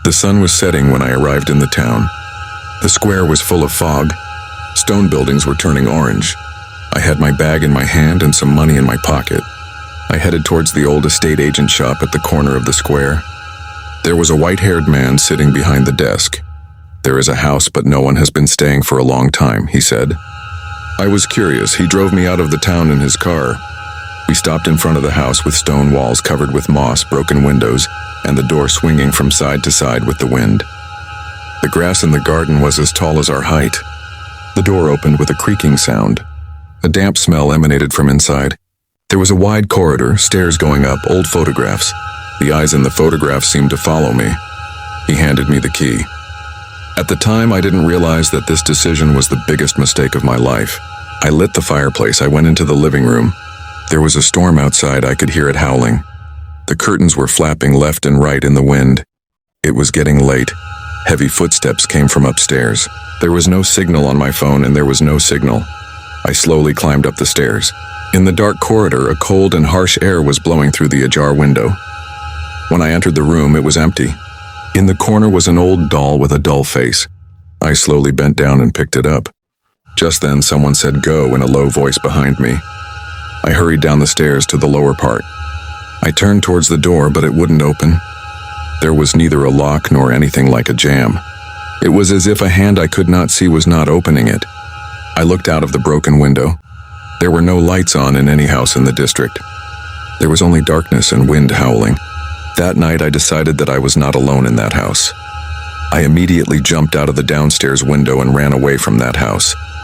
The sun was setting when I arrived in the town. The square was full of fog. Stone buildings were turning orange. I had my bag in my hand and some money in my pocket. I headed towards the old estate agent shop at the corner of the square. There was a white-haired man sitting behind the desk. "There is a house, but no one has been staying for a long time," he said. I was curious. He drove me out of the town in his car. We stopped in front of the house with stone walls covered with moss, broken windows, and the door swinging from side to side with the wind. The grass in the garden was as tall as our height. The door opened with a creaking sound. A damp smell emanated from inside. There was a wide corridor, stairs going up, old photographs. The eyes in the photographs seemed to follow me. He handed me the key. At the time, I didn't realize that this decision was the biggest mistake of my life. I lit the fireplace. I went into the living room. There was a storm outside. I could hear it howling. The curtains were flapping left and right in the wind. It was getting late. Heavy footsteps came from upstairs. There was no signal on my phone, and there was no signal. I slowly climbed up the stairs. In the dark corridor, a cold and harsh air was blowing through the ajar window. When I entered the room, it was empty. In the corner was an old doll with a dull face. I slowly bent down and picked it up. Just then, someone said "go" in a low voice behind me. I hurried down the stairs to the lower part. I turned towards the door, but it wouldn't open. There was neither a lock nor anything like a jam. It was as if a hand I could not see was not opening it. I looked out of the broken window. There were no lights on in any house in the district. There was only darkness and wind howling. That night, I decided that I was not alone in that house. I immediately jumped out of the downstairs window and ran away from that house.